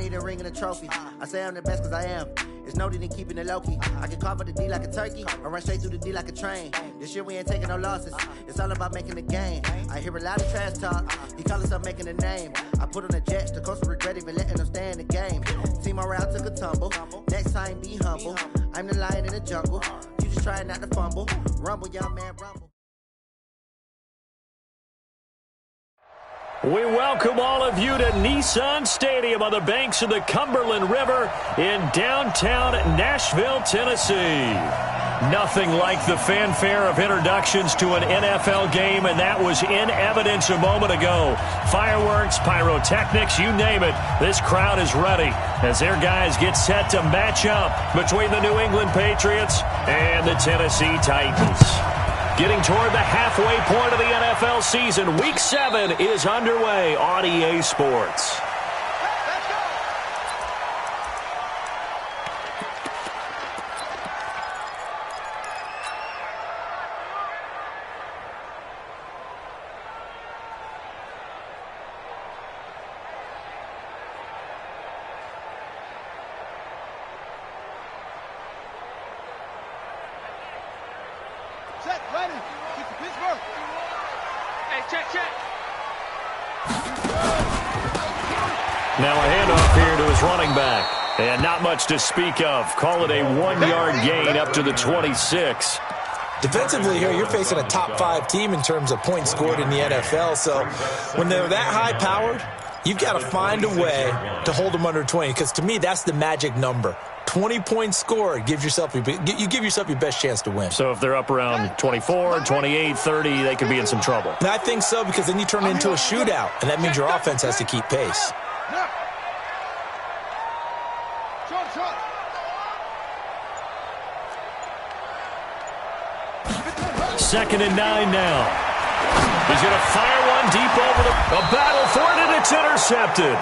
need a ring and a trophy. I say I'm the best because I am. It's noted in keeping it low-key. I can carve up the D like a turkey or run straight through the D like a train. This year we ain't taking no losses. It's all about making the game. I hear a lot of trash talk. He call himself making a name. I put on the Jets. The coach will regret even letting them stay in the game. Team morale took a tumble. Next time, be humble. I'm the lion in the jungle. You just trying not to fumble. Rumble, young man, rumble. We welcome all of you to Nissan Stadium on the banks of the Cumberland River in downtown Nashville, Tennessee. Nothing like the fanfare of introductions to an NFL game, and that was in evidence a moment ago. Fireworks, pyrotechnics, you name it. This crowd is ready as their guys get set to match up between the New England Patriots and the Tennessee Titans. Getting toward the halfway point of the NFL season, Week 7 is underway on EA Sports. Now a handoff here to his running back. And not much to speak of. Call it a 1-yard gain up to the 26. Defensively here, you're facing a top 5 team in terms of points scored in the NFL. So when they're that high-powered, you've got to find a way to hold them under 20. Because to me, that's the magic number. 20 points scored, you give yourself your best chance to win. So if they're up around 24, 28, 30, they could be in some trouble. And I think so, because then you turn it into a shootout, and that means your offense has to keep pace. Second and 9 now. He's going to fire one deep over a battle for it, and it's intercepted.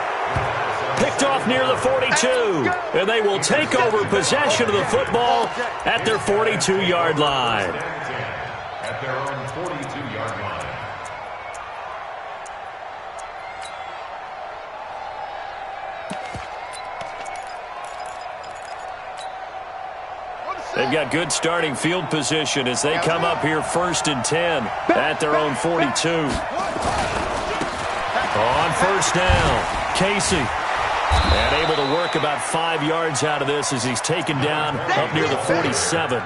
Picked off near the 42, and they will take over possession of the football at their 42-yard line. At their own 42-yard line. They've got good starting field position as they come up here 1st and 10 at their own 42. On first down, Casey. And able to work about 5 yards out of this as he's taken down up near the 47.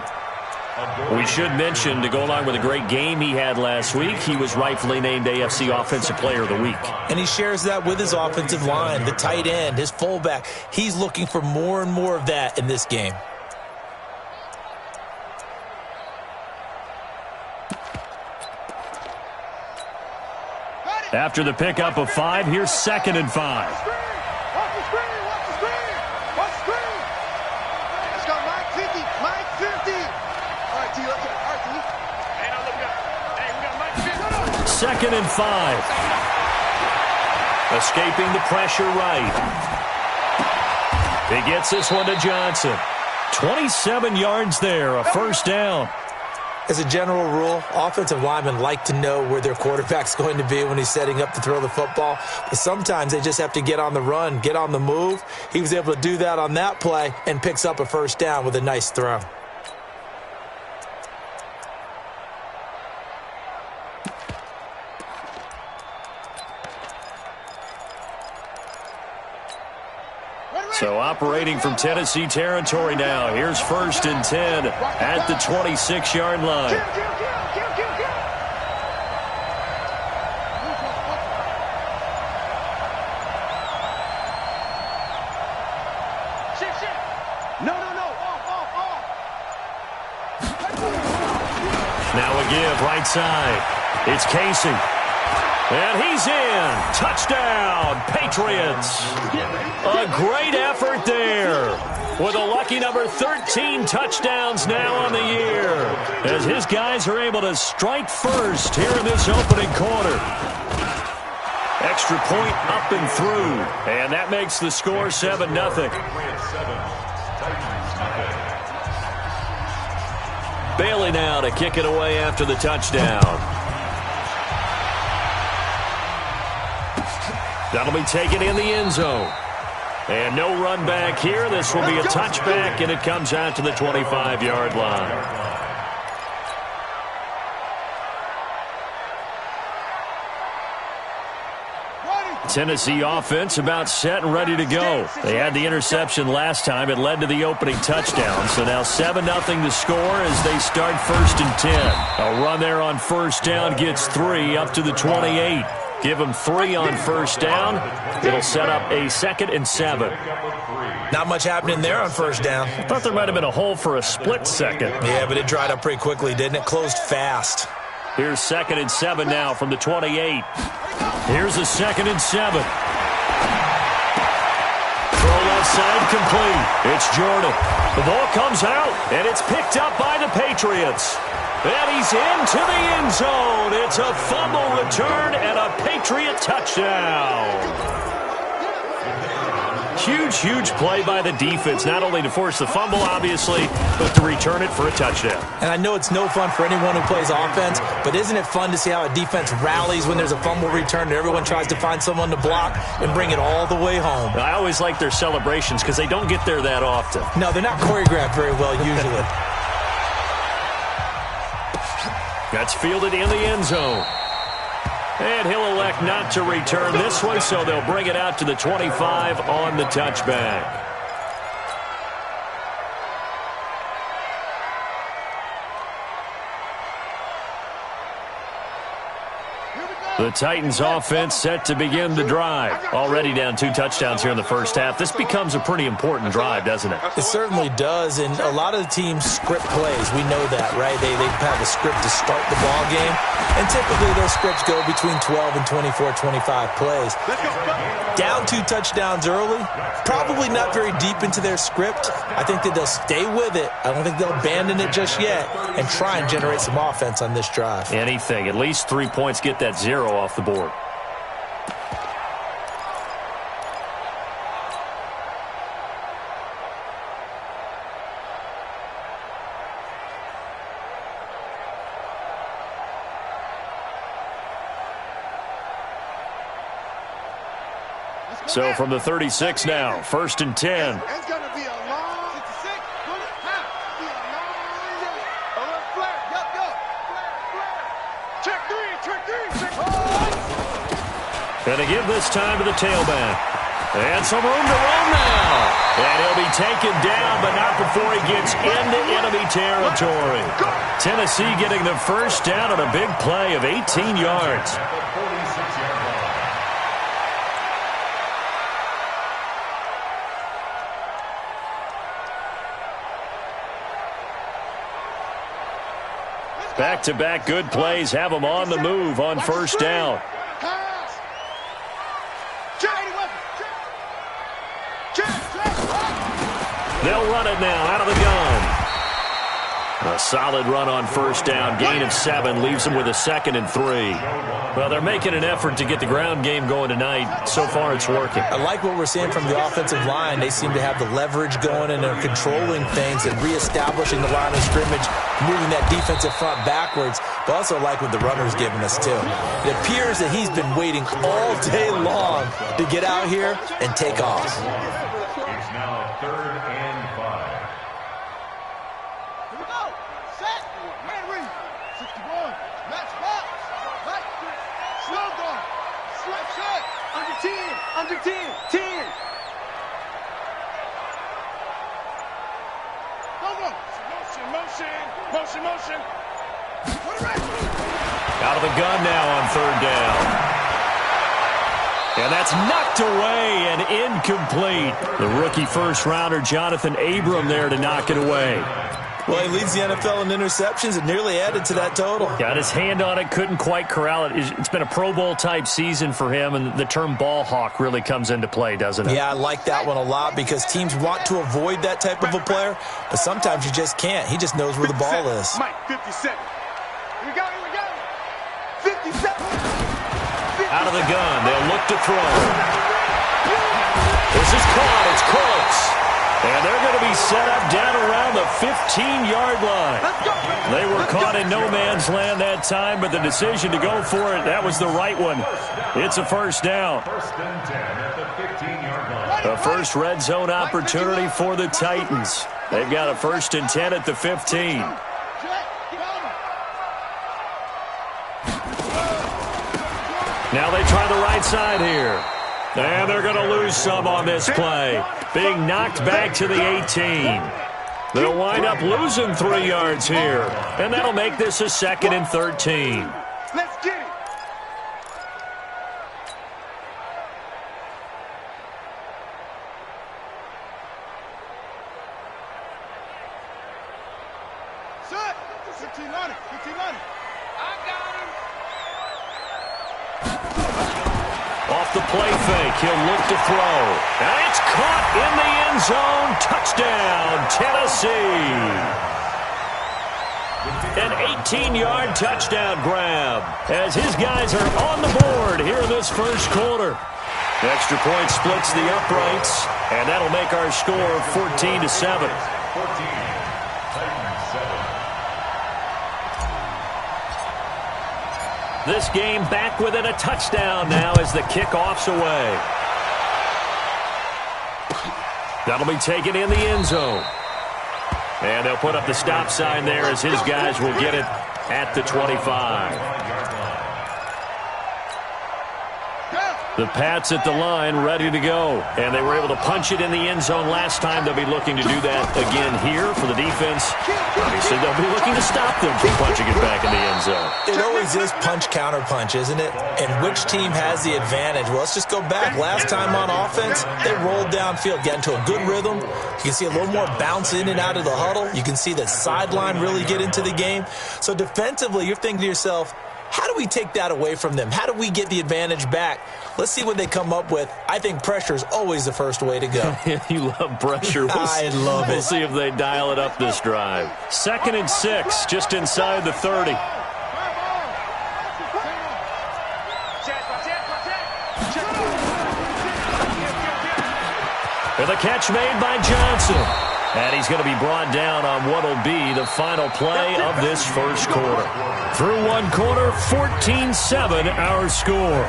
We should mention, to go along with a great game he had last week, he was rightfully named AFC Offensive Player of the Week. And he shares that with his offensive line, the tight end, his fullback. He's looking for more and more of that in this game. After the pickup of 5, here's 2nd and 5. Second and 5. Escaping the pressure right. He gets this one to Johnson. 27 yards there, a first down. As a general rule, offensive linemen like to know where their quarterback's going to be when he's setting up to throw the football. But sometimes they just have to get on the run, get on the move. He was able to do that on that play and picks up a first down with a nice throw. So operating from Tennessee territory now. Here's 1st and 10 at the 26-yard line. Now a give right side. It's Casey. And he's in. Touchdown, Patriots. A great effort there. With a lucky number 13 touchdowns now on the year. As his guys are able to strike first here in this opening quarter. Extra point up and through. And that makes the score 7-0. Bailey now to kick it away after the touchdown. That'll be taken in the end zone. And no run back here. This will be a touchback, and it comes out to the 25-yard line. Tennessee offense about set and ready to go. They had the interception last time. It led to the opening touchdown. So now 7-0 to score as they start 1st and 10. A run there on 1st down gets 3 up to the 28. Give them 3 on 1st down. It'll set up a 2nd and 7. Not much happening there on 1st down. I thought there might have been a hole for a split second. Yeah, but it dried up pretty quickly, didn't it? Closed fast. Here's 2nd and 7 now from the 28. Here's a 2nd and 7. Throw left side complete. It's Jordan. The ball comes out, and it's picked up by the Patriots. And he's into the end zone. It's a fumble return and a Patriot touchdown. Huge play by the defense, not only to force the fumble, obviously, but to return it for a touchdown. And I know it's no fun for anyone who plays offense, but isn't it fun to see how a defense rallies when there's a fumble return and everyone tries to find someone to block and bring it all the way home? I always like their celebrations because they don't get there that often. No, they're not choreographed very well usually. That's fielded in the end zone. And he'll elect not to return this one, so they'll bring it out to the 25 on the touchback. The Titans offense set to begin the drive. Already down 2 touchdowns here in the first half. This becomes a pretty important drive, doesn't it? It certainly does, and a lot of the teams script plays. We know that, right? They have a script to start the ball game, and typically those scripts go between 12 and 24, 25 plays. Down 2 touchdowns early, probably not very deep into their script. I think that they'll stay with it. I don't think they'll abandon it just yet and try and generate some offense on this drive. Anything. At least 3 points, get that 0 off the board. So from the 36 now, 1st and 10. It's going to be a long 66. Be a long flare. Flare. Check three. And to give this time to the tailback. And some room to run now. And he'll be taken down, but not before he gets into enemy territory. Tennessee getting the first down on a big play of 18 yards. Back-to-back good plays have them on the move on 1st down. They'll run it now out of the gun. A solid run on 1st down. Gain of 7 leaves them with a 2nd and 3. Well, they're making an effort to get the ground game going tonight. So far, it's working. I like what we're seeing from the offensive line. They seem to have the leverage going, and they're controlling things and reestablishing the line of scrimmage, moving that defensive front backwards. But also like what the runner's giving us, too. It appears that he's been waiting all day long to get out here and take off. It's now 3rd and 5. Here we go. Set. Man read. 61. Match box. Right. Slow guard. Slap set. Under 10. Under 10. 10. Go. Motion. Out of the gun now on 3rd down. And that's knocked away and incomplete. The rookie first-rounder Jonathan Abram there to knock it away. Well, he leads the NFL in interceptions and nearly added to that total. Got his hand on it, couldn't quite corral it. It's been a Pro Bowl-type season for him, and the term ball hawk really comes into play, doesn't it? Yeah, I like that one a lot because teams want to avoid that type of a player, but sometimes you just can't. He just knows where the ball is. Mike, 57. Here we go. 57. Out of the gun, they'll look to throw. This is caught, it's close. And they're going to be set up down around the 15-yard line. They were caught in no man's land that time, but the decision to go for it, that was the right one. It's a first down. First and 10 at the 15-yard line. A first red zone opportunity for the Titans. They've got a first and 10 at the 15. Now they try the right side here. And they're going to lose some on this play. Being knocked back to the 18. They'll wind up losing 3 yards here. And that'll make this a 2nd and 13. Let's get it. Set. 1500. 1500. I got him. Off the play fake, he'll look to throw. And it's caught in the end zone. Touchdown, Tennessee. An 18-yard touchdown grab as his guys are on the board here in this first quarter. The extra point splits the uprights, and that'll make our score 14-7. 14. Titans 7. This game back within a touchdown now as the kickoff's away. That'll be taken in the end zone. And they'll put up the stop sign there as his guys will get it at the 25. The Pats at the line ready to go. And they were able to punch it in the end zone last time. They'll be looking to do that again here for the defense. Obviously, they'll be looking to stop them from punching it back in the end zone. It always is punch-counter-punch, isn't it? And which team has the advantage? Well, let's just go back. Last time on offense, they rolled downfield, got into a good rhythm. You can see a little more bounce in and out of the huddle. You can see the sideline really get into the game. So defensively, you're thinking to yourself, how do we take that away from them? How do we get the advantage back? Let's see what they come up with. I think pressure is always the first way to go. You love pressure. I love it. We'll see if they dial it up this drive. 2nd and 6, just inside the 30. And the catch made by Johnson. And he's going to be brought down on what will be the final play of this first quarter. Through one quarter, 14-7 our score.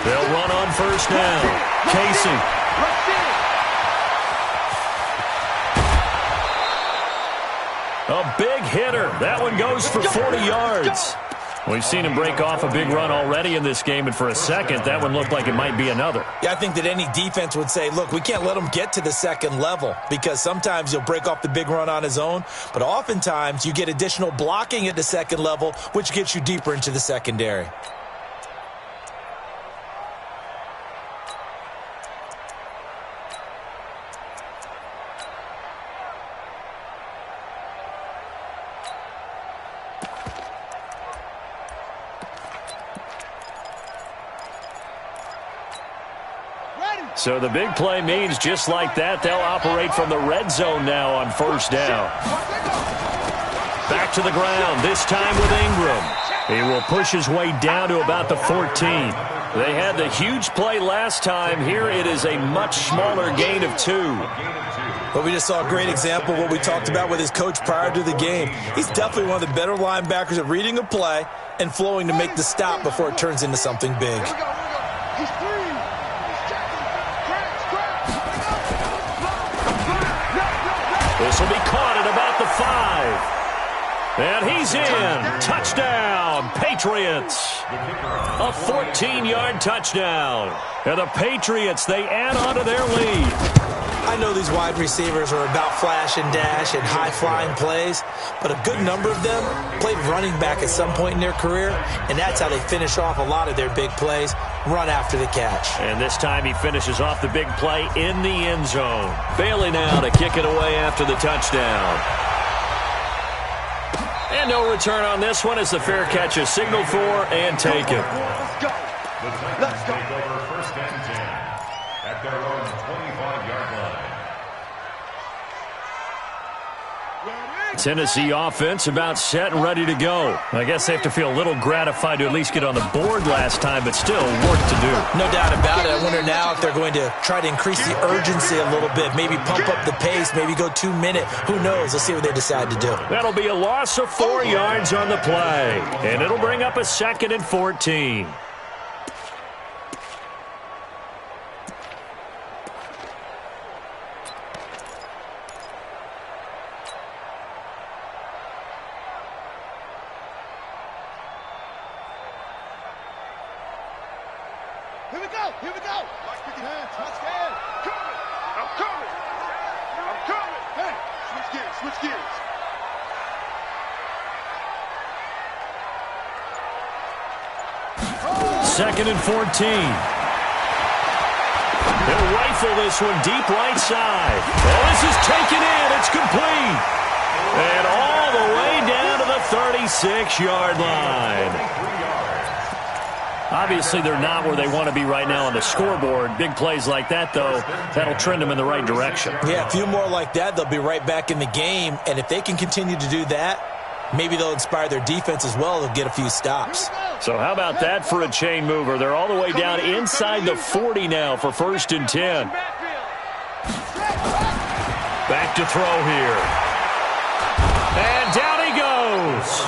They'll run on first down. Casey. A big hitter. That one goes for 40 yards. We've seen him break off a big run already in this game, and for a second, that one looked like it might be another. Yeah, I think that any defense would say, look, we can't let him get to the second level because sometimes he'll break off the big run on his own, but oftentimes you get additional blocking at the second level, which gets you deeper into the secondary. So the big play means just like that, they'll operate from the red zone now on first down. Back to the ground, this time with Ingram. He will push his way down to about the 14. They had the huge play last time. Here it is a much smaller gain of 2. But we just saw a great example of what we talked about with his coach prior to the game. He's definitely one of the better linebackers at reading a play and flowing to make the stop before it turns into something big. This will be caught at about the 5. And he's in. Touchdown, Patriots. A 14-yard touchdown. And the Patriots, they add on to their lead. I know these wide receivers are about flash and dash and high-flying plays, but a good number of them played running back at some point in their career, and that's how they finish off a lot of their big plays, run after the catch. And this time he finishes off the big play in the end zone. Bailey now to kick it away after the touchdown. And no return on this one as the fair catch is signaled for and taken. Let's go. Take over first and 10. at their own 25-yard line. Tennessee offense about set and ready to go. I guess they have to feel a little gratified to at least get on the board last time, but still work to do. No doubt about it. I wonder now if they're going to try to increase the urgency a little bit, maybe pump up the pace, maybe go 2-minute. Who knows? Let's see what they decide to do. That'll be a loss of 4 yards on the play, and it'll bring up a 2nd and 14. Here we go. Mark 50 hands. Touchdown. I'm coming. Hey, switch gears. 2nd and 14. They'll rifle this one deep right side. Oh, this is taken in. It's complete. And all the way down to the 36-yard line. Obviously, they're not where they want to be right now on the scoreboard. Big plays like that, though, that'll trend them in the right direction. Yeah, a few more like that, they'll be right back in the game. And if they can continue to do that, maybe they'll inspire their defense as well. They'll get a few stops. So how about that for a chain mover? They're all the way down inside the 40 now for 1st and 10. Back to throw here. And down he goes.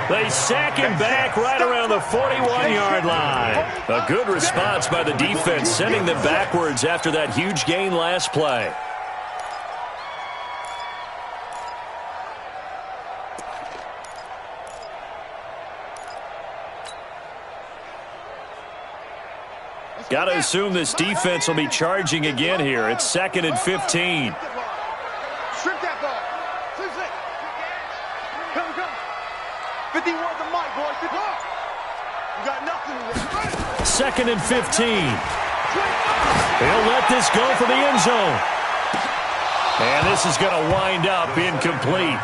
They sack him back right around the 41-yard line. A good response by the defense, sending them backwards after that huge gain last play. Got to assume this defense will be charging again here. It's 2nd and 15. Strip that ball. 51 the mic, boy. Good ball. You got nothing to 2nd and 15. He'll let this go for the end zone. And this is going to wind up incomplete.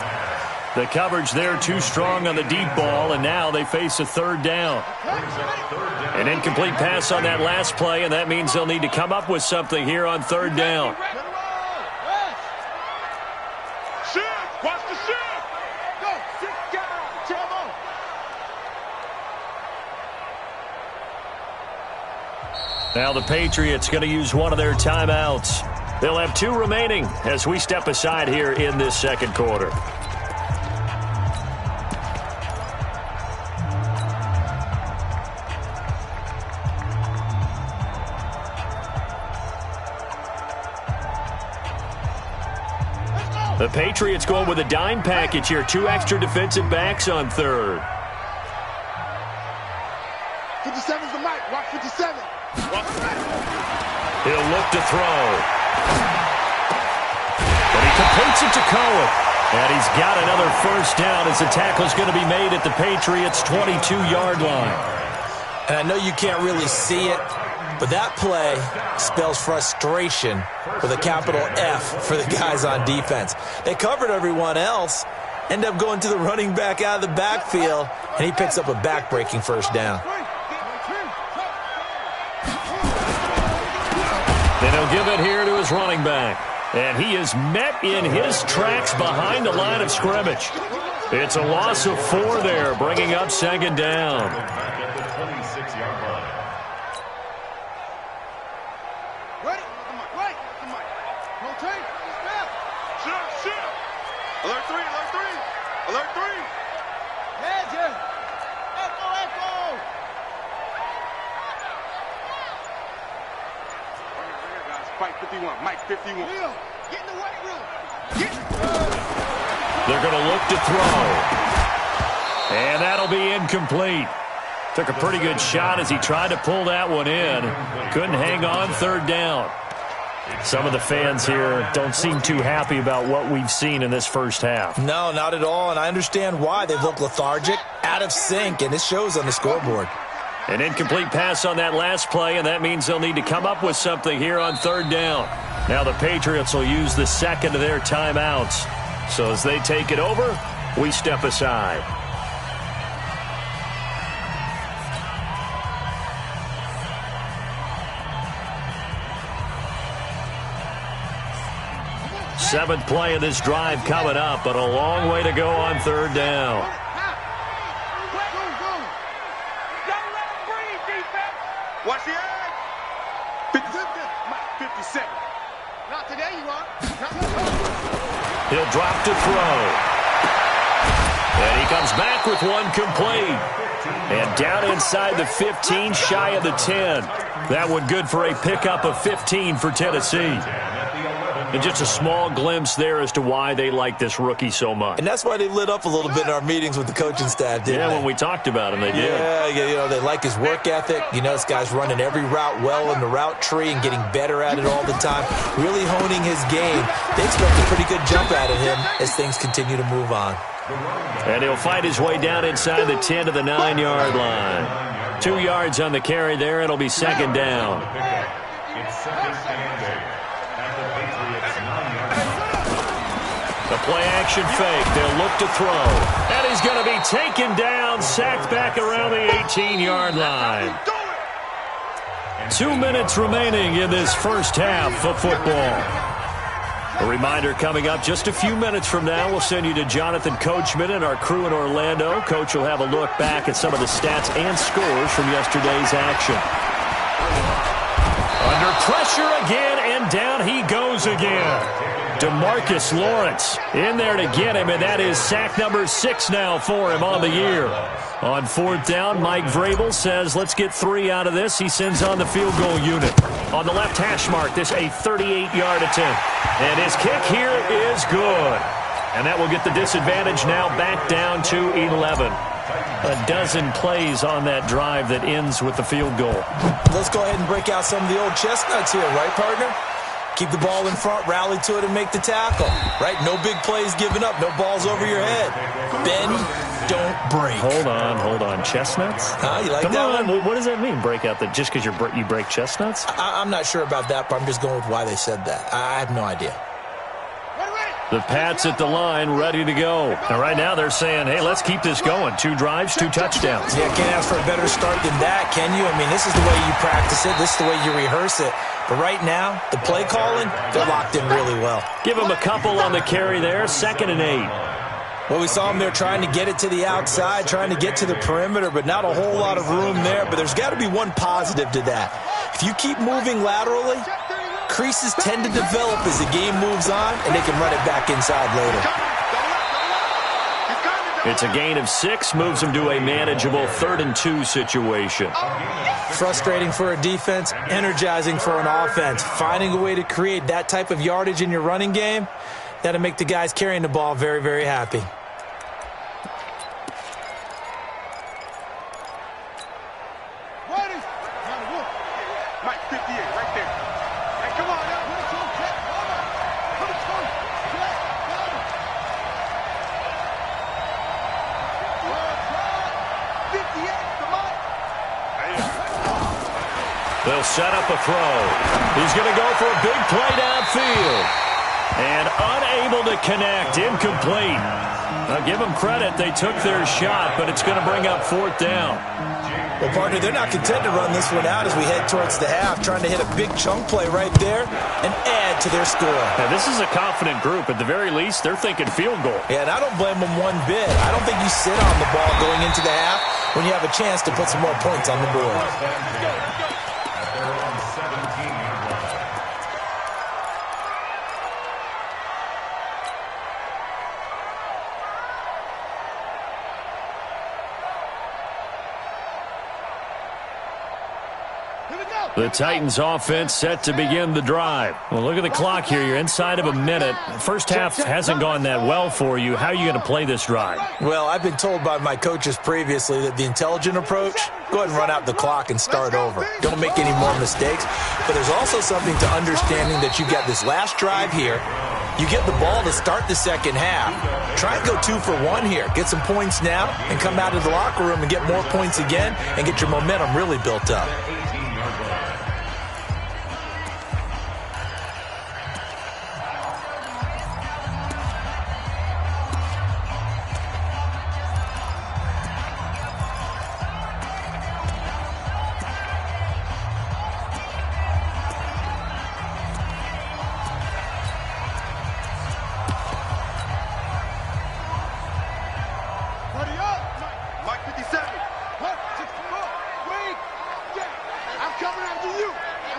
The coverage there too strong on the deep ball, and now they face a 3rd down. An incomplete pass on that last play, and that means they'll need to come up with something here on 3rd down. Shift. Watch the shift. Go. 6 guys. Now the Patriots going to use one of their timeouts. They'll have 2 remaining as we step aside here in this 2nd quarter. The Patriots going with a dime package here. 2 extra defensive backs on 3rd. 57's the mic. Watch 57. He'll look to throw. But he completes it to Cohen. And he's got another 1st down as the tackle's going to be made at the Patriots' 22-yard line. And I know you can't really see it, but that play spells frustration with a capital F for the guys on defense. They covered everyone else, end up going to the running back out of the backfield, and he picks up a back-breaking 1st down. Then he'll give it here to his running back. And he is met in his tracks behind the line of scrimmage. It's a loss of 4 there, bringing up 2nd down. Back at the 26-yard line. Ready? Right. Rotate. Step. Shift. Alert 3. Alert 3. Hedge. Echo. Fight 51. Mike 51. Leo, get in the weight room. They're going to look to throw. And that'll be incomplete. Took a pretty good shot as he tried to pull that one in. Couldn't hang on 3rd down. Some of the fans here don't seem too happy about what we've seen in this 1st half. No, not at all, and I understand why. They've looked lethargic, out of sync, and it shows on the scoreboard. An incomplete pass on that last play, and that means they'll need to come up with something here on 3rd down. Now the Patriots will use the 2nd of their timeouts. So as they take it over, we step aside. Seventh play of this drive coming up, but a long way to go on third down. Watch the edge. 57. Not today, you are. He'll drop to throw. And he comes back with one complete. And down inside the 15, shy of the 10. That one good for a pickup of 15 for Tennessee. And just a small glimpse there as to why they like this rookie so much. And that's why they lit up a little bit in our meetings with the coaching staff, didn't they? When we talked about him, they did. Yeah, they like his work ethic. This guy's running every route well in the route tree and getting better at it all the time, really honing his game. They expect a pretty good jump out of him as things continue to move on. And he'll fight his way down inside the 10 to the 9-yard line. 2 yards on the carry there. It'll be second down. It's second and 8. The play-action fake. They'll look to throw. And he's going to be taken down, sacked back around the 18-yard line. 2 minutes remaining in this first half of football. A reminder coming up just a few minutes from now. We'll send you to Jonathan Coachman and our crew in Orlando. Coach will have a look back at some of the stats and scores from yesterday's action. Under pressure again, and down he goes again. DeMarcus Lawrence in there to get him, and that is sack number 6 now for him on the year. On fourth down, Mike Vrabel says, let's get 3 out of this. He sends on the field goal unit. On the left hash mark, this a 38-yard attempt. And his kick here is good. And that will get the disadvantage now back down to 11. A dozen plays on that drive that ends with the field goal. Let's go ahead and break out some of the old chestnuts here, right, partner? Keep the ball in front, rally to it, and make the tackle. Right? No big plays given up. No balls over your head. Bend, don't break. Hold on. Chestnuts? You like Come that on. one? What does that mean, break out? Just because you break chestnuts? I'm not sure about that, but I'm just going with why they said that. I have no idea. The Pats at the line, ready to go. And right now they're saying, hey, let's keep this going. 2 drives, 2 touchdowns. Yeah, can't ask for a better start than that, can you? I mean, this is the way you practice it. This is the way you rehearse it. But right now, the play calling, they're locked in really well. Give them a couple on the carry there, 2nd and 8. Well, we saw them there trying to get it to the outside, trying to get to the perimeter, but not a whole lot of room there. But there's got to be one positive to that. If you keep moving laterally, creases tend to develop as the game moves on, and they can run it back inside later. It's a gain of 6, moves them to a manageable 3rd and 2 situation. Frustrating for a defense, energizing for an offense. Finding a way to create that type of yardage in your running game, that'll make the guys carrying the ball very, very happy. Mike 58, right there. Hey, come on now. 58, come on. They'll set up a throw. He's going to go for a big play downfield. And unable to connect, incomplete. Now give them credit, they took their shot, but it's going to bring up 4th down. Well, partner, they're not content to run this one out as we head towards the half, trying to hit a big chunk play right there and add to their score. Now, this is a confident group. At the very least, they're thinking field goal. Yeah, and I don't blame them one bit. I don't think you sit on the ball going into the half when you have a chance to put some more points on the board. The Titans offense set to begin the drive. Well, look at the clock here. You're inside of a minute. First half hasn't gone that well for you. How are you going to play this drive? Well, I've been told by my coaches previously that the intelligent approach, go ahead and run out the clock and start over. Don't make any more mistakes. But there's also something to understanding that you've got this last drive here. You get the ball to start the second half. Try and go 2 for 1 here. Get some points now and come out of the locker room and get more points again and get your momentum really built up.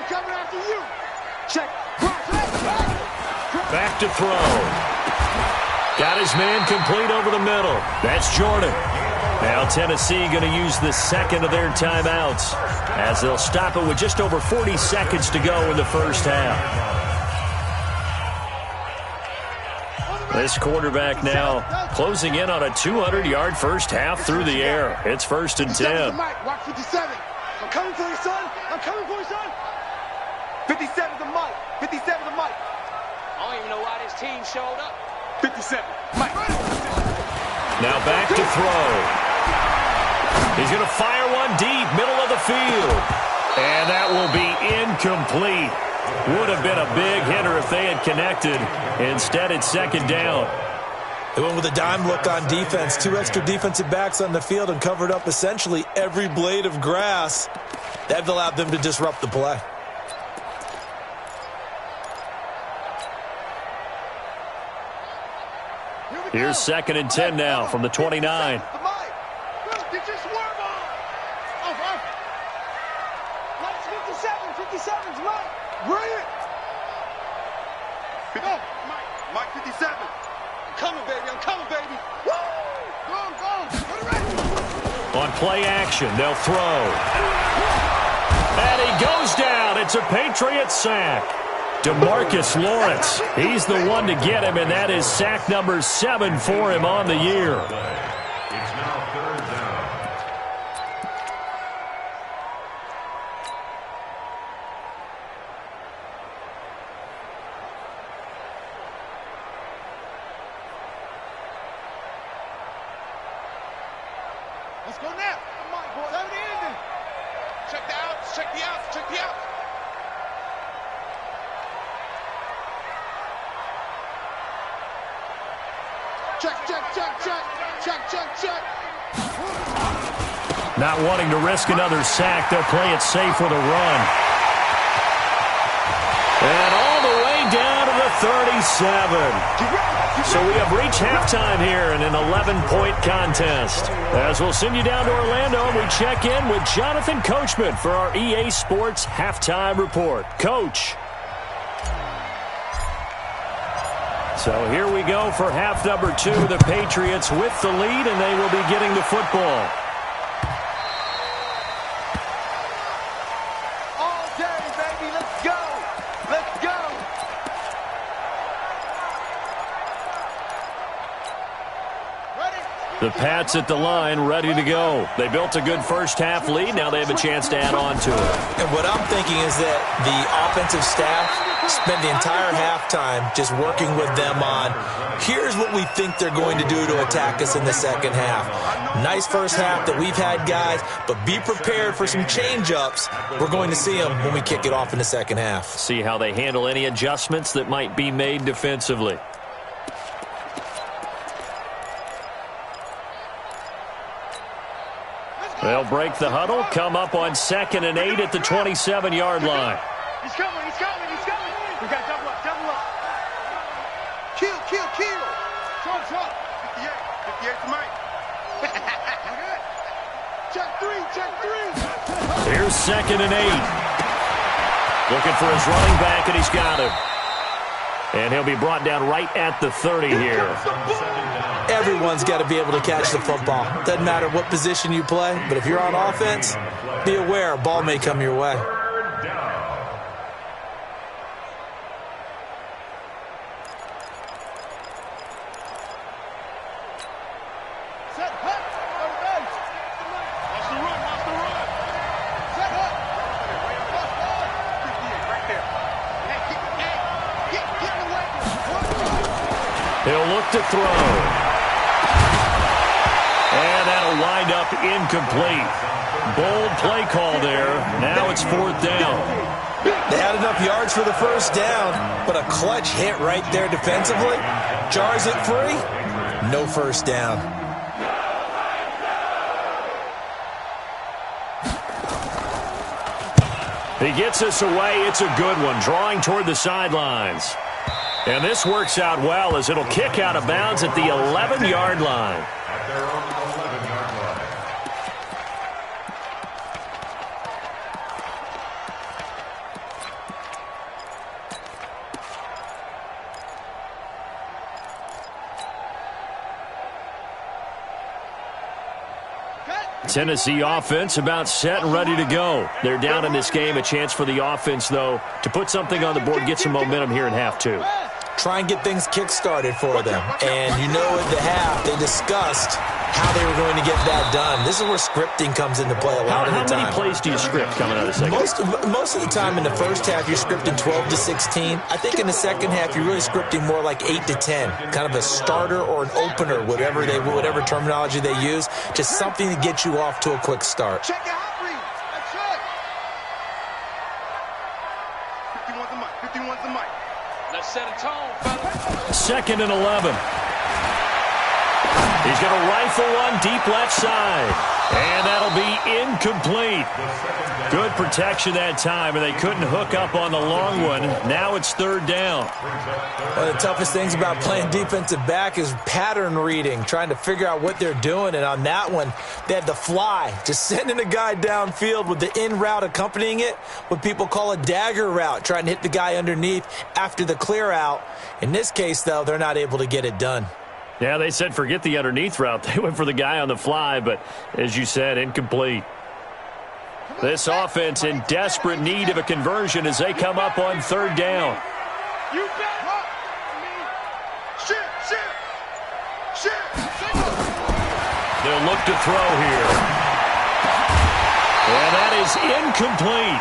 coming after you. Check. Back to throw. Got his man complete over the middle. That's Jordan. Now Tennessee going to use the second of their timeouts as they'll stop it with just over 40 seconds to go in the first half. This quarterback now closing in on a 200-yard first half through the air. It's 1st and 10. Watch 57. I'm coming for you, son. I'm coming for you, son. 57 the Mike. 57 the Mike. I don't even know why this team showed up. 57. Mike. Now back to throw. He's going to fire one deep, middle of the field. And that will be incomplete. Would have been a big hitter if they had connected. Instead, it's 2nd down. They went with a dime look on defense. 2 extra defensive backs on the field and covered up essentially every blade of grass. That allowed them to disrupt the play. Here's 2nd and 10 now from the 29. Get your swerve on. Mike's 57. 57's Mike. Bring it. Go. Mike 57. I'm coming, baby. I'm coming, baby. Woo! Go. Put it right. On play action, they'll throw. And he goes down. It's a Patriot sack. DeMarcus Lawrence, he's the one to get him, and that is sack number 7 for him on the year. It's now 3rd down. Let's go now. Come on, boy. Let it in. Check the outs. Check the outs. Check the outs. Check. Not wanting to risk another sack, they'll play it safe with a run. And all the way down to the 37. So we have reached halftime here in an 11-point contest. As we'll send you down to Orlando, we check in with Jonathan Coachman for our EA Sports Halftime Report. Coach. So here we go for half number 2. The Patriots with the lead, and they will be getting the football. All day, baby. Let's go. Let's go. Ready? The Pats at the line, ready to go. They built a good first half lead. Now they have a chance to add on to it. And what I'm thinking is that the offensive staff spent the entire halftime just working with them on, here's what we think they're going to do to attack us in the second half. Nice first half that we've had, guys, but be prepared for some change-ups. We're going to see them when we kick it off in the second half. See how they handle any adjustments that might be made defensively. They'll break the huddle, come up on 2nd and 8 at the 27-yard line. He's coming. We got double up. Kill. Short. 58 to Mike. Check three. Here's 2nd and 8. Looking for his running back, and he's got him. And he'll be brought down right at the 30 here. Everyone's got to be able to catch the football. Doesn't matter what position you play, but if you're on offense, be aware a ball may come your way. He'll look to throw. And that'll wind up incomplete. Bold play call there. Now it's 4th down. They had enough yards for the first down, but a clutch hit right there defensively. Jars it free. No first down. He gets us away. It's a good one. Drawing toward the sidelines. And this works out well as it'll kick out of bounds at the 11-yard line. At their own 11-yard line. Tennessee offense about set and ready to go. They're down in this game. A chance for the offense, though, to put something on the board, get some momentum here in half two. Try and get things kick-started for them. And you know at the half, they discussed how they were going to get that done. This is where scripting comes into play a lot of the time. How many plays do you script coming out of the second? Most of the time in the first half, you're scripting 12 to 16. I think in the second half, you're really scripting more like 8 to 10. Kind of a starter or an opener, whatever terminology they use. Just something to get you off to a quick start. Check your hot read. That's it. 51's the mic. 51's the mic. Let's set a tone, fellas. 2nd and 11. He's going to rifle one deep left side. And that'll be incomplete. Good protection that time, and they couldn't hook up on the long one. Now it's 3rd down. One of the toughest things about playing defensive back is pattern reading, trying to figure out what they're doing. And on that one, they had the fly, just sending a guy downfield with the in route accompanying it, what people call a dagger route, trying to hit the guy underneath after the clear out. In this case, though, they're not able to get it done. Yeah, they said forget the underneath route. They went for the guy on the fly, but as you said, incomplete. This offense in desperate need of a conversion as they come up on 3rd down. You bet. Shit. They'll look to throw here. And that is incomplete.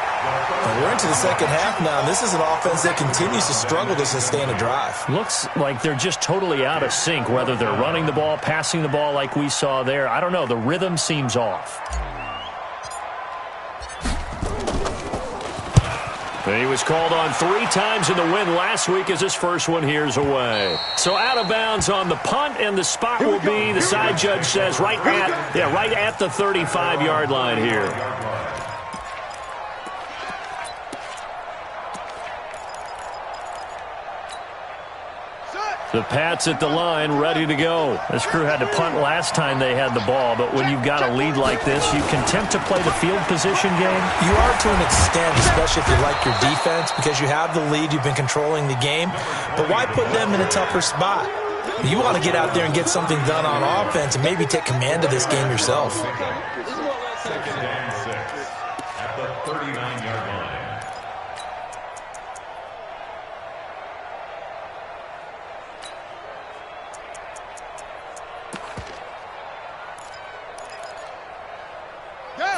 We're into the second half now, and this is an offense that continues to struggle to sustain a drive. Looks like they're just totally out of sync, whether they're running the ball, passing the ball like we saw there. I don't know. The rhythm seems off. He was called on 3 times in the win last week as his first one here's away. So out of bounds on the punt, and the spot will be, the side judge says, right at the 35-yard line here. The Pats at the line, ready to go. This crew had to punt last time they had the ball, but when you've got a lead like this, you can attempt to play the field position game. You are to an extent, especially if you like your defense, because you have the lead, you've been controlling the game. But why put them in a tougher spot? You want to get out there and get something done on offense and maybe take command of this game yourself. 2nd and 6 at the 39-yard line.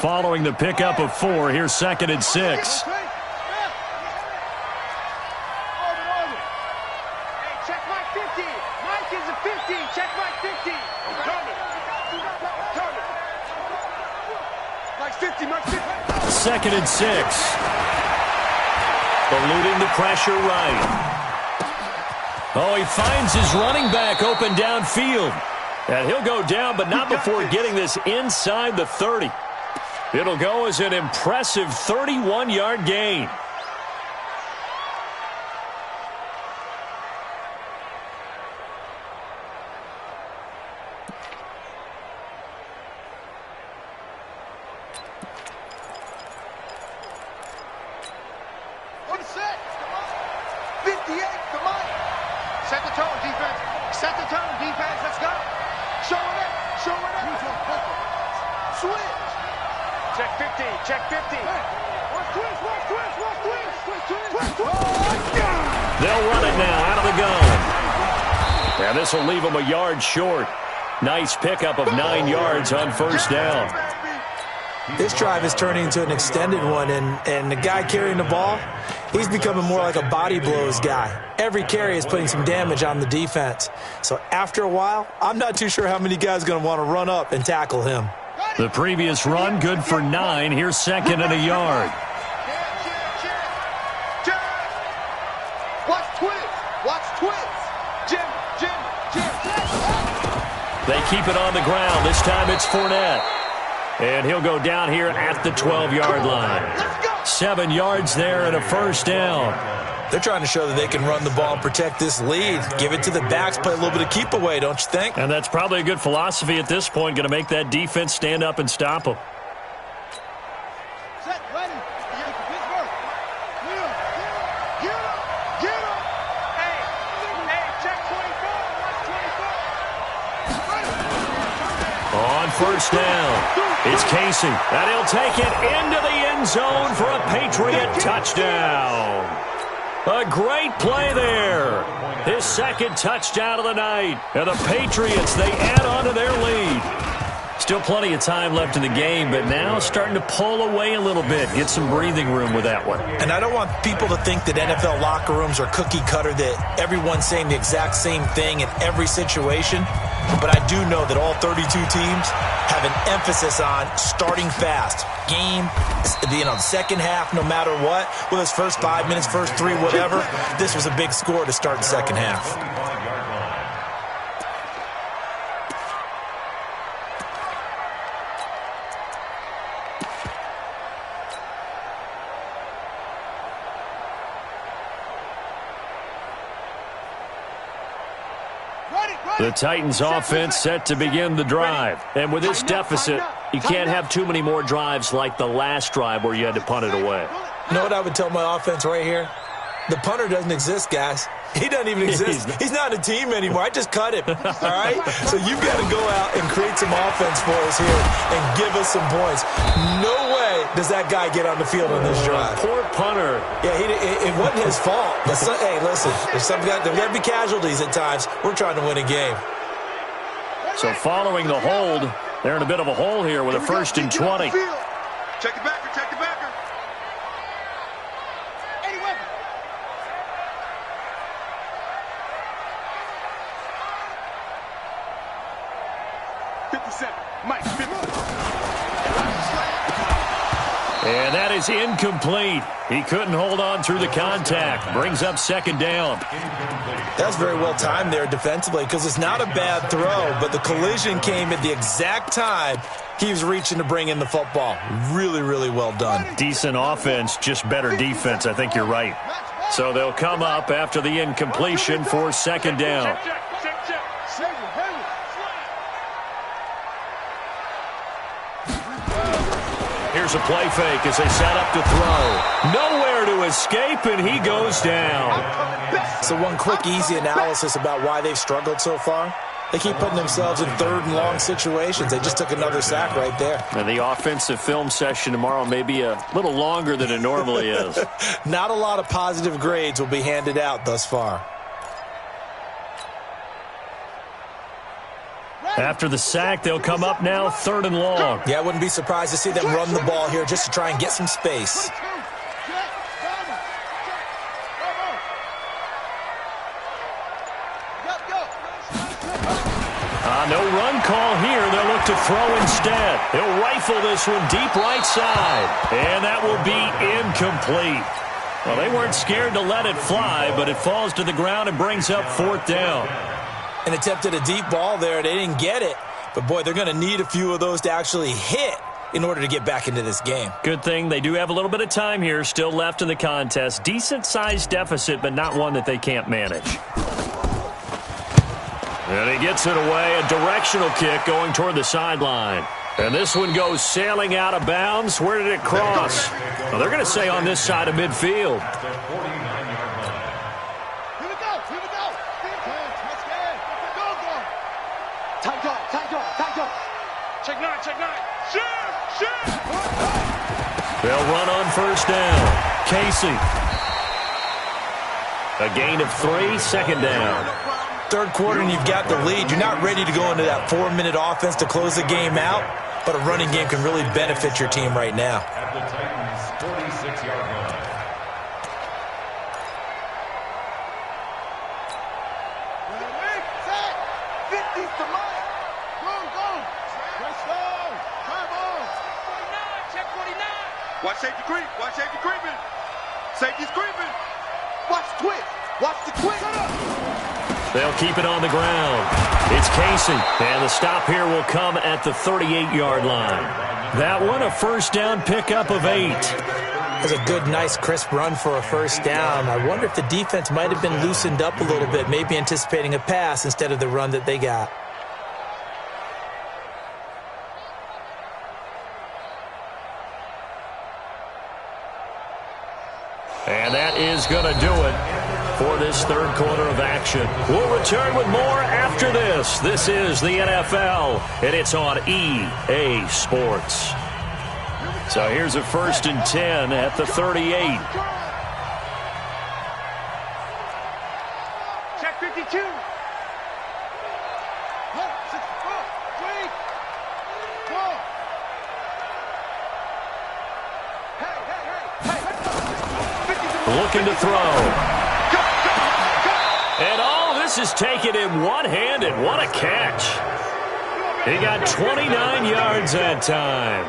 Following the pickup of 4, here's 2nd and 6. Hey, check Mike 50. Mike is a 50. Check Mike 50. Mike's 50. Mike's 50. 2nd and 6. Eluding the pressure right. Oh, he finds his running back open downfield. And he'll go down, but not before getting this inside the 30. It'll go as an impressive 31-yard gain. On set. 58. Come on. Set the tone, defense. Set the tone, defense. Let's go. Show it up. Switch. Check 50. Check 50. Watch twist. They'll run it now out of the gun. And this will leave them a yard short. Nice pickup of 9 yards on 1st down. This drive is turning into an extended one, and the guy carrying the ball, he's becoming more like a body blows guy. Every carry is putting some damage on the defense. So after a while, I'm not too sure how many guys are going to want to run up and tackle him. The previous run, good for 9. Here's 2nd and a yard. Watch twist. Jim. They keep it on the ground. This time it's Fournette. And he'll go down here at the 12-yard line. 7 yards there and a 1st down. They're trying to show that they can run the ball and protect this lead. Give it to the backs, play a little bit of keep away, don't you think? And that's probably a good philosophy at this point, going to make that defense stand up and stop them. Set, ready. Pittsburgh. Get him. Hey, check 24. Watch 24. On first down. It's Casey, and he'll take it into the end zone for a Patriot touchdown. A great play there. His second touchdown of the night. And the Patriots, they add on to their lead. Still plenty of time left in the game, but now starting to pull away a little bit. Get some breathing room with that one. And I don't want people to think that NFL locker rooms are cookie cutter, that everyone's saying the exact same thing in every situation. But I do know that all 32 teams have an emphasis on starting fast. Game, second half, no matter what. Whether it's first 5 minutes, first 3, whatever. This was a big score to start the second half. The Titans offense set to begin the drive. And with this deficit, you can't have too many more drives like the last drive where you had to punt it away. You know what I would tell my offense right here? The punter doesn't exist, guys. He doesn't even exist. He's not a team anymore. I just cut him, all right? So you've got to go out and create some offense for us here and give us some points. No way does that guy get on the field on this drive. Poor punter. Yeah, it wasn't his fault. But hey, listen, there's got to be casualties at times. We're trying to win a game. So following the hold, they're in a bit of a hole here with a 1st and 20. Check the backer, check the backer. And that is incomplete. He couldn't hold on through the contact. Brings up 2nd down. That's very well timed there defensively because it's not a bad throw, but the collision came at the exact time he was reaching to bring in the football. Really, really well done. Decent offense, just better defense. I think you're right. So they'll come up after the incompletion for 2nd down. Here's a play fake as they set up to throw. Nowhere to escape, and he goes down. So one quick, easy analysis about why they've struggled so far. They keep putting themselves in 3rd and long situations. They just took another sack right there. And the offensive film session tomorrow may be a little longer than it normally is. Not a lot of positive grades will be handed out thus far. After the sack, they'll come up now 3rd and long. Yeah, I wouldn't be surprised to see them run the ball here just to try and get some space. No run call here. They'll look to throw instead. He'll rifle this one deep right side. And that will be incomplete. Well, they weren't scared to let it fly, but it falls to the ground and brings up 4th down. An attempt at a deep ball there. They didn't get it. But, boy, they're going to need a few of those to actually hit in order to get back into this game. Good thing they do have a little bit of time here still left in the contest. Decent-sized deficit, but not one that they can't manage. And he gets it away. A directional kick going toward the sideline. And this one goes sailing out of bounds. Where did it cross? Well, they're going to say on this side of midfield. They'll run on 1st down. Casey. A gain of 3, 2nd down. 3rd quarter and you've got the lead. You're not ready to go into that 4-minute offense to close the game out, but a running game can really benefit your team right now. At the Titans' 46-yard line. Watch safety creep. Watch safety creeping. Safety's creeping. Watch the twist. Watch the twist. They'll keep it on the ground. It's Casey, and the stop here will come at the 38-yard line. That one, a 1st down pickup of 8. That's a good, nice, crisp run for a 1st down. I wonder if the defense might have been loosened up a little bit, maybe anticipating a pass instead of the run that they got. And that that is going to do it for this third quarter of action. We'll return with more after this. This is the NFL, and it's on EA Sports. So here's a 1st and 10 at the 38. Check 52. Looking to throw. And all this is taken in one-handed. What a catch. He got 29 yards that time.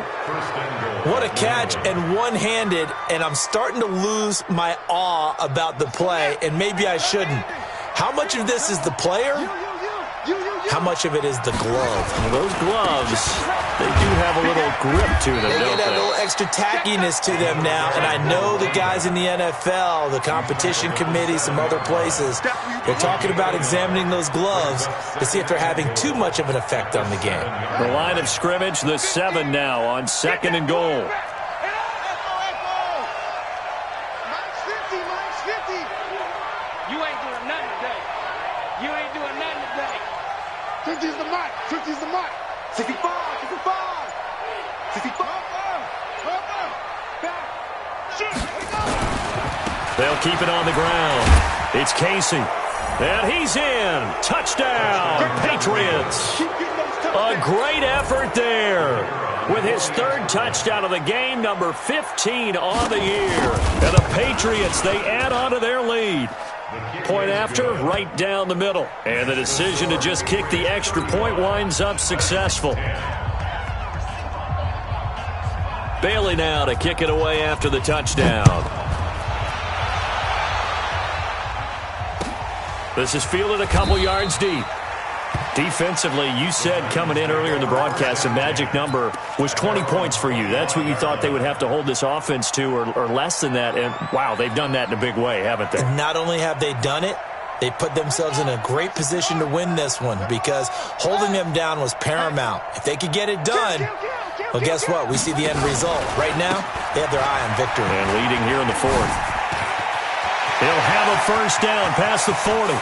What a catch and one-handed, and I'm starting to lose my awe about the play, and maybe I shouldn't. How much of this is the player? How much of it is the glove? Well, those gloves, they do have a little grip to them, They don't get a they? little extra tackiness to them now, and I know the guys in the NFL, the competition committee, some other places, they're talking about examining those gloves to see if they're having too much of an effect on the game. The line of scrimmage, the 7 now on 2nd and goal. You ain't doing nothing today. You ain't doing nothing today. 50's the mark. 50's the mark. 65. 65. 65. Back. Shoot. They'll keep it on the ground. It's Casey. And he's in. Touchdown, Patriots. A great effort there. With his 3rd touchdown of the game, number 15 on the year. And the Patriots, they add on to their lead. Point after, right down the middle. And the decision to just kick the extra point winds up successful. Bailey now to kick it away after the touchdown. This is fielded a couple yards deep. Defensively, you said coming in earlier in the broadcast, the magic number was 20 points for you. That's what you thought they would have to hold this offense to, or less than that. And, wow, they've done that in a big way, haven't they? And not only have they done it, they put themselves in a great position to win this one because holding them down was paramount. If they could get it done, well, guess what? We see the end result. Right now, they have their eye on victory. And leading here in the 4th. He'll have a 1st down past the 40.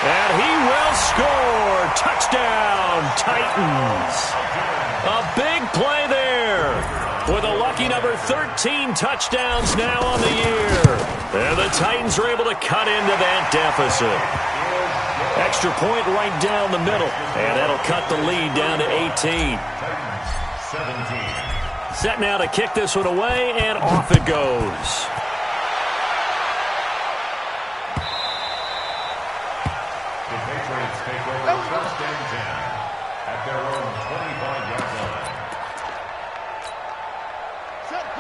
And he will score. Touchdown, Titans. A big play there. With a lucky number 13 touchdowns now on the year. And the Titans are able to cut into that deficit. Extra point right down the middle. And that'll cut the lead down to 18. 17. Set now to kick this one away, and off it goes. The Patriots take over 1st and 10 at their own 25-yard line.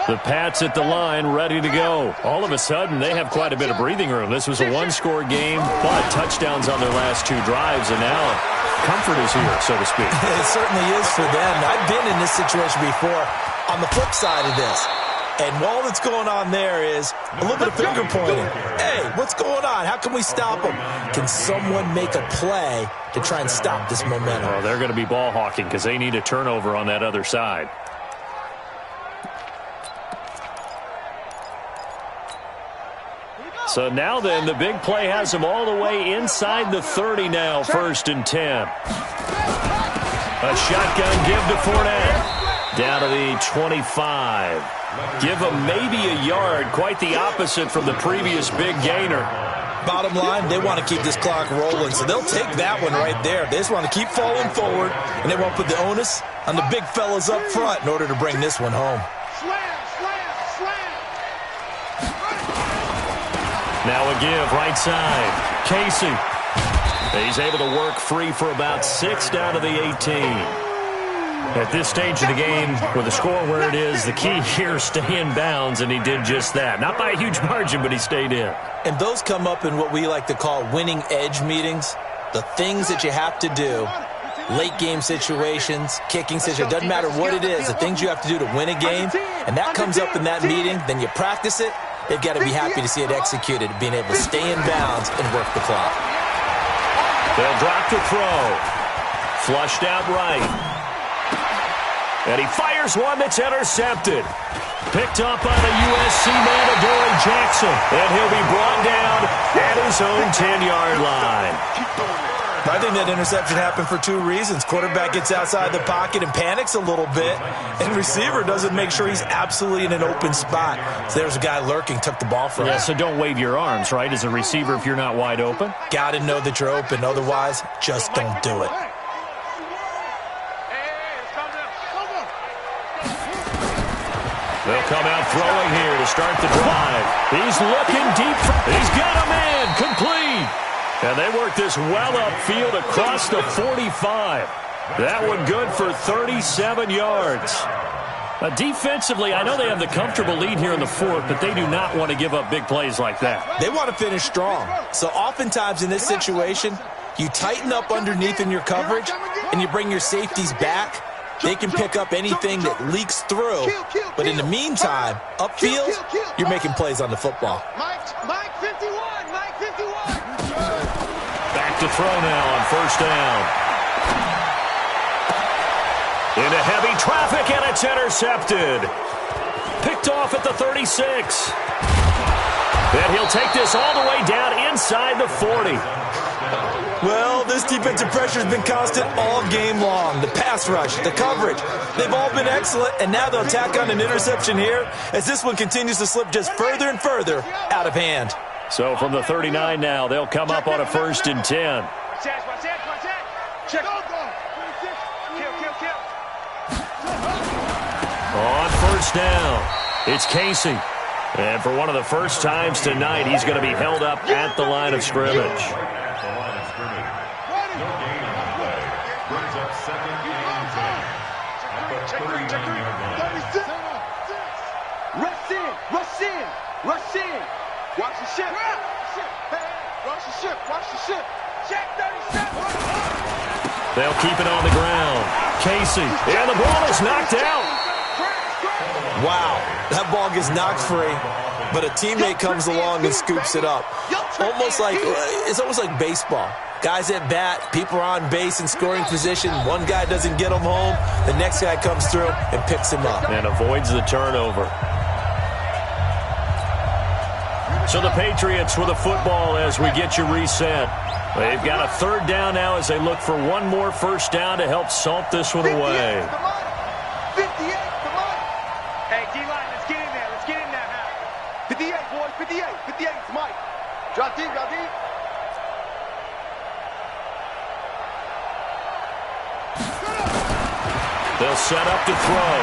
The Pats at the line, ready to go. All of a sudden, they have quite a bit of breathing room. This was a one-score game, but touchdowns on their last 2 drives, and now comfort is here, so to speak. It certainly is for them. I've been in this situation before on the flip side of this. And all that's going on there is a little bit of finger pointing. Hey, what's going on? How can we stop them? Can someone make a play to try and stop this momentum? Oh, they're going to be ball hawking because they need a turnover on that other side. So now then, the big play has them all the way inside the 30 now, 1st and 10. A shotgun give to Fournette. Down to the 25. Give them maybe a yard, quite the opposite from the previous big gainer. Bottom line, they want to keep this clock rolling, so they'll take that one right there. They just want to keep falling forward, and they won't put the onus on the big fellas up front in order to bring this one home. Now a give, right side. Casey. He's able to work free for about 6 down to the 18. At this stage of the game, with the score where it is, the key here, stay in bounds, and he did just that. Not by a huge margin, but he stayed in. And those come up in what we like to call winning edge meetings. The things that you have to do, late game situations, kicking situations, doesn't matter what it is, the things you have to do to win a game, and that comes up in that meeting, then you practice it, they've got to be happy to see it executed, being able to stay in bounds and work the clock. They'll drop to throw. Flushed out right. And he fires one that's intercepted. Picked up by the USC man, Adoree Jackson. And he'll be brought down at his own 10-yard line. I think that interception happened for two reasons. Quarterback gets outside the pocket and panics a little bit, and receiver doesn't make sure he's absolutely in an open spot. So there's a guy lurking, took the ball from him. Yeah, so don't wave your arms, right, as a receiver if you're not wide open? Got to know that you're open. Otherwise, just don't do it. They'll come out throwing here to start the drive. He's looking deep. He's got a man. Complete. And they work this well upfield across the 45. That one good for 37 yards. Defensively, I know they have the comfortable lead here in the fourth, but they do not want to give up big plays like that. They want to finish strong. So oftentimes in this situation, you tighten up underneath in your coverage, and you bring your safeties back. They can pick up anything that leaks through. But in the meantime, upfield, you're making plays on the football. Mike 51, Mike 51. Back to throw now on first down. Into heavy traffic, and it's intercepted. Picked off at the 36. And he'll take this all the way down inside the 40. Well, this defensive pressure has been constant all game long. The pass rush, the coverage, they've all been excellent, and now they'll tack on an interception here as this one continues to slip just further and further out of hand. So from the 39 now, they'll come up on a 1st and 10. On first down, it's Casey. And for one of the first times tonight, he's going to be held up at the line of scrimmage. Rush in. Watch the ship. Rush the ship. Watch the ship. Check 37. They'll keep it on the ground. Casey. And the ball is knocked out. Wow. That ball gets knocked free, but a teammate comes along and scoops it up. It's almost like baseball. Guys at bat, people are on base in scoring position. One guy doesn't get him home. The next guy comes through and picks him up. And avoids the turnover. So the Patriots with a football as we get you reset. They've got a 3rd down now as they look for one more first down to help salt this one away. 58, come on. Hey, D-line, let's get in there. Let's get in there now. 58, boys, 58. 58, it's Mike. Drop deep, drop deep. They'll set up to throw.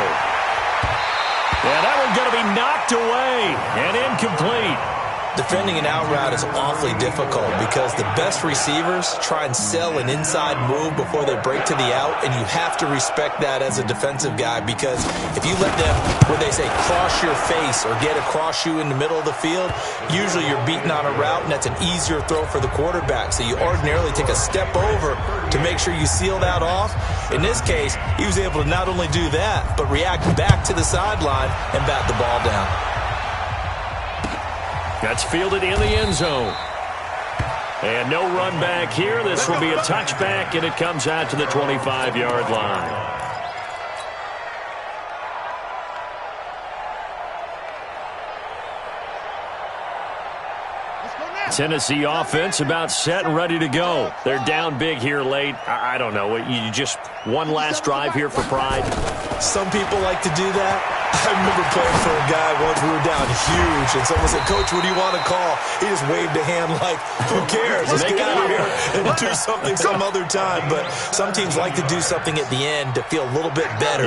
Yeah, that one's going to be knocked away and incomplete. Defending an out route is awfully difficult because the best receivers try and sell an inside move before they break to the out, and you have to respect that as a defensive guy because if you let them, where they say, cross your face or get across you in the middle of the field, usually you're beating on a route, and that's an easier throw for the quarterback. So you ordinarily take a step over to make sure you seal that off. In this case, he was able to not only do that, but react back to the sideline and bat the ball down. That's fielded in the end zone. And no run back here. This will be a touchback, and it comes out to the 25-yard line. Tennessee offense about set and ready to go. They're down big here late. I don't know. You just one last drive here for pride? Some people like to do that. I remember playing for a guy once. We were down huge, and someone said, "Coach, what do you want to call?" He just waved a hand like, "Who cares? Let's get out of here and do something some other time." But some teams like to do something at the end to feel a little bit better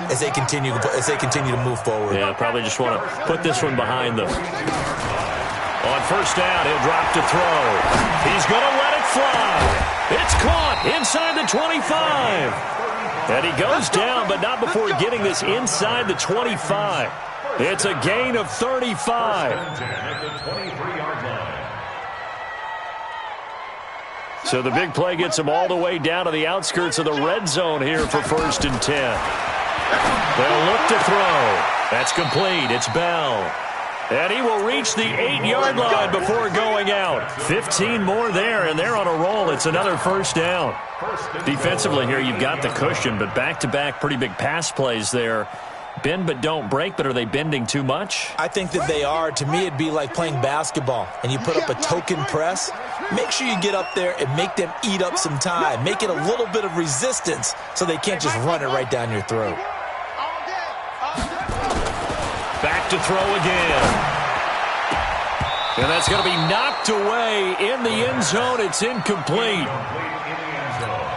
as they continue to move forward. Yeah, probably just want to put this one behind them. On first down, he'll drop to throw. He's going to let it fly. It's caught inside the 25. And he goes down, but not before getting this inside the 25. It's a gain of 35. So the big play gets him all the way down to the outskirts of the red zone here for 1st and 10. They'll look to throw. That's complete. It's Bell. And he will reach the 8-yard line before going out. 15 more there, and they're on a roll. It's another first down. Defensively here, you've got the cushion, but back-to-back pretty big pass plays there. Bend but don't break, but are they bending too much? I think that they are. To me, it'd be like playing basketball, and you put up a token press. Make sure you get up there and make them eat up some time. Make it a little bit of resistance so they can't just run it right down your throat. Back to throw again. And that's going to be knocked away in the end zone. It's incomplete.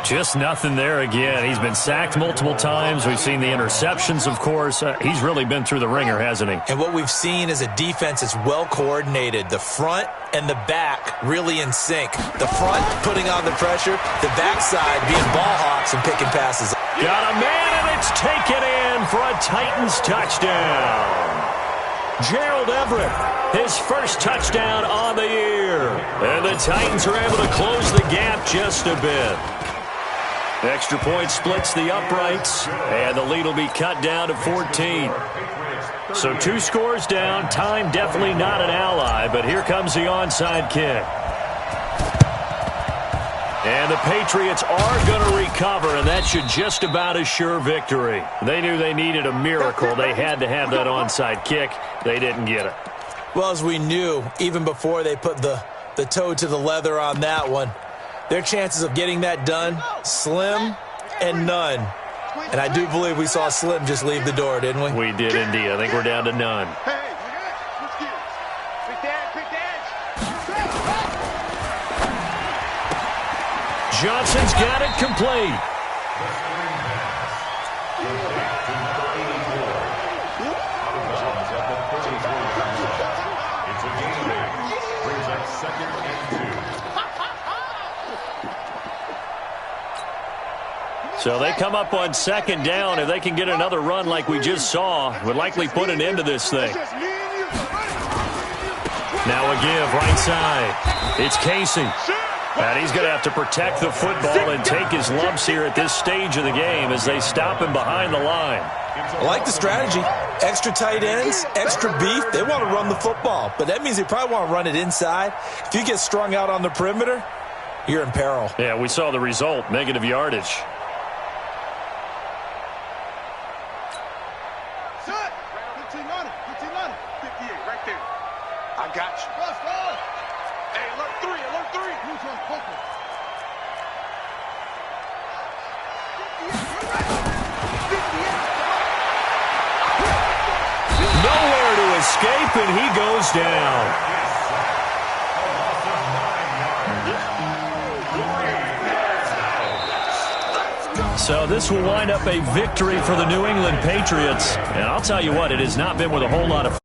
Just nothing there again. He's been sacked multiple times. We've seen the interceptions, of course. He's really been through the ringer, hasn't he? And what we've seen is a defense that's well coordinated. The front and the back really in sync. The front putting on the pressure. The backside being ball hawks and picking passes. Got a man, and it's taken in for a Titans touchdown. Gerald Everett, his first touchdown on the year. And the Titans are able to close the gap just a bit. Extra point splits the uprights, and the lead will be cut down to 14. So 2 scores down. Time definitely not an ally, but here comes the onside kick. And the Patriots are going to recover, and that should just about assure victory. They knew they needed a miracle. They had to have that onside kick. They didn't get it. Well, as we knew, even before they put the toe to the leather on that one, their chances of getting that done, slim and none. And I do believe we saw Slim just leave the door, didn't we? We did indeed. I think we're down to none. Johnson's got it complete. So they come up on second down. If they can get another run like we just saw, would likely put an end to this thing. Now a give right side. It's Casey. And he's going to have to protect the football and take his lumps here at this stage of the game as they stop him behind the line. I like the strategy. Extra tight ends, extra beef. They want to run the football, but that means they probably want to run it inside. If you get strung out on the perimeter, you're in peril. Yeah, we saw the result, negative yardage. Nowhere to escape, and he goes down. So this will wind up a victory for the New England Patriots. And I'll tell you what, it has not been with a whole lot of